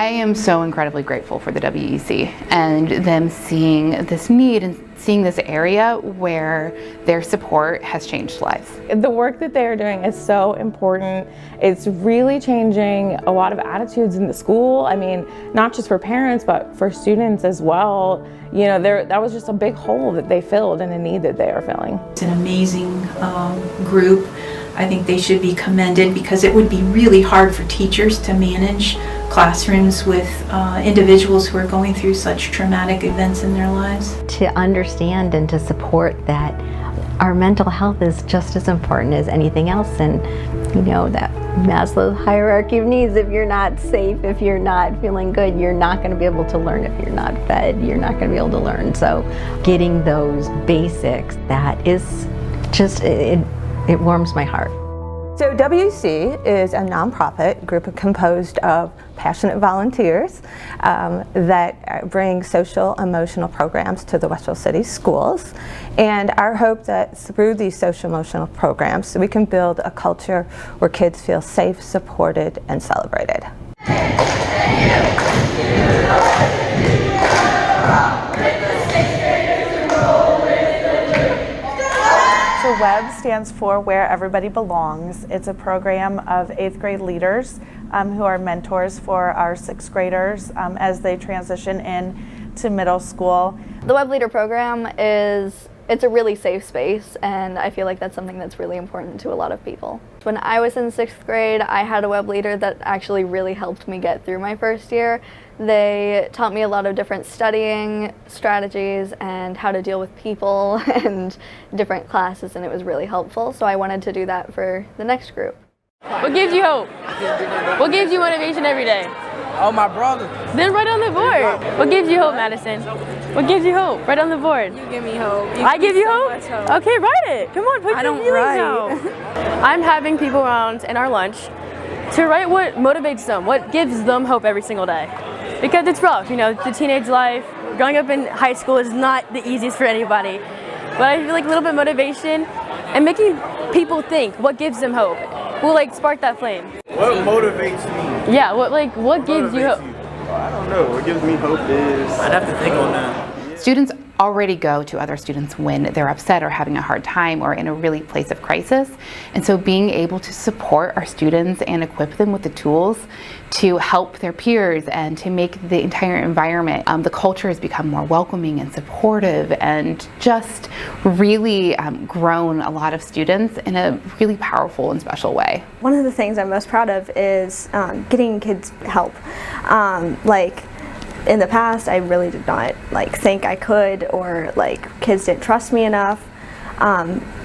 I am so incredibly grateful for the WEC and them seeing this need and seeing this area where their support has changed lives. The work that they are doing is so important. It's really changing a lot of attitudes in the school. I mean, not just for parents, but for students as well. You know, that was just a big hole that they filled and a need that they are filling. It's an amazing group. I think they should be commended because it would be really hard for teachers to manage classrooms with individuals who are going through such traumatic events in their lives. To understand and to support that our mental health is just as important as anything else, and you know, that Maslow's hierarchy of needs, if you're not safe, if you're not feeling good, you're not going to be able to learn. If you're not fed, you're not going to be able to learn. So getting those basics, that is just, it warms my heart. So WEC is a nonprofit group composed of passionate volunteers that bring social emotional programs to the Westerville City schools. And our hope that through these social emotional programs we can build a culture where kids feel safe, supported, and celebrated. So WEB stands for Where Everybody Belongs. It's a program of 8th grade leaders who are mentors for our 6th graders as they transition in to middle school. The Web Leader program it's a really safe space, and I feel like that's something that's really important to a lot of people. When I was in 6th grade, I had a web leader that actually really helped me get through my first year. They taught me a lot of different studying strategies and how to deal with people and different classes, and it was really helpful, so I wanted to do that for the next group. What gives you hope? What gives you motivation every day? Oh, my brother. Then write on the board. What gives you hope, Madison? What gives you hope? Write on the board. You give me hope. I give you hope? Okay, write it. Come on, put your feelings out. I'm having people around in our lunch to write what motivates them, what gives them hope every single day. Because it's rough, you know, the teenage life, growing up in high school is not the easiest for anybody. But I feel like a little bit of motivation and making people think what gives them hope will like spark that flame. What motivates me? Yeah, what gives you hope? I don't know. What gives me hope is I'd have to think on that. Students already go to other students when they're upset or having a hard time or in a really place of crisis. And so being able to support our students and equip them with the tools to help their peers and to make the entire environment, the culture has become more welcoming and supportive and just really grown a lot of students in a really powerful and special way. One of the things I'm most proud of is getting kids help. Like, in the past, I really did not think I could, or kids didn't trust me enough.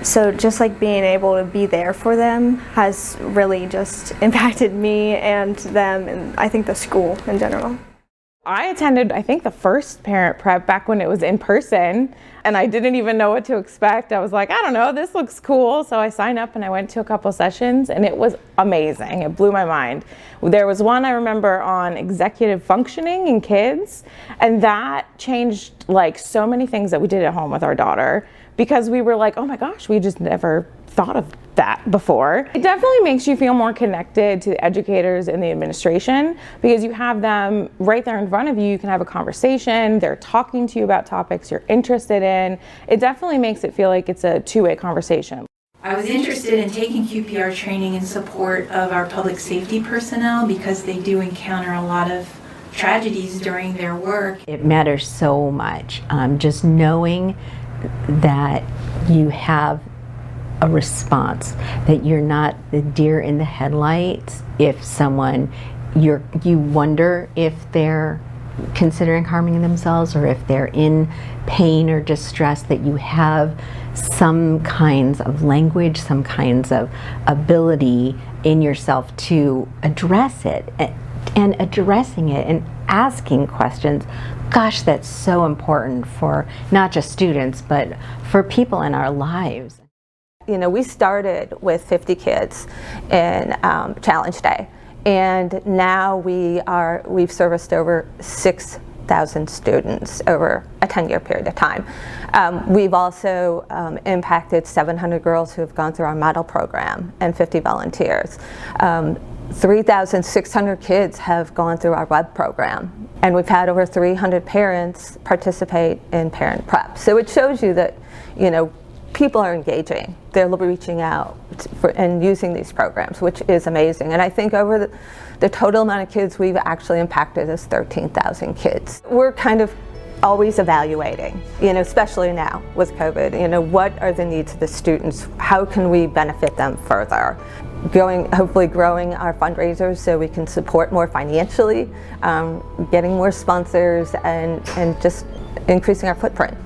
So just being able to be there for them has really just impacted me and them, and I think the school in general. I attended, I think, the first parent prep back when it was in person, and I didn't even know what to expect. I was like, I don't know, this looks cool. So I signed up and I went to a couple sessions, and it was amazing. It blew my mind. There was one I remember on executive functioning in kids, and that changed so many things that we did at home with our daughter, because we were like, oh my gosh, we just never thought of that before. It definitely makes you feel more connected to the educators and the administration, because you have them right there in front of you. You can have a conversation, they're talking to you about topics you're interested in. It definitely makes it feel like it's a two-way conversation. I was interested in taking QPR training in support of our public safety personnel because they do encounter a lot of tragedies during their work. It matters so much, just knowing that you have a response, that you're not the deer in the headlights. If someone, you wonder if they're considering harming themselves or if they're in pain or distress, that you have some kinds of language, some kinds of ability in yourself to address it, and addressing it and asking questions. Gosh, that's so important for not just students, but for people in our lives. You know, we started with 50 kids in Challenge Day, and now we've serviced over 6,000 students over a 10-year period of time. We've also impacted 700 girls who have gone through our model program and 50 volunteers. 3,600 kids have gone through our web program, and we've had over 300 parents participate in parent prep. So it shows you that, you know, people are engaging. They're reaching out and using these programs, which is amazing. And I think over the total amount of kids we've actually impacted is 13,000 kids. We're kind of always evaluating, you know, especially now with COVID, you know, what are the needs of the students? How can we benefit them further? Hopefully growing our fundraisers so we can support more financially, getting more sponsors, and just increasing our footprint.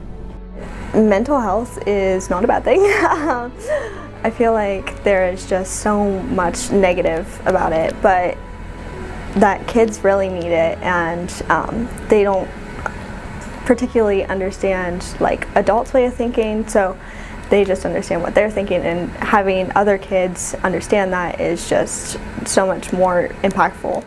Mental health is not a bad thing. I feel like there is just so much negative about it, but that kids really need it, and they don't particularly understand like adults' way of thinking, so they just understand what they're thinking, and having other kids understand that is just so much more impactful.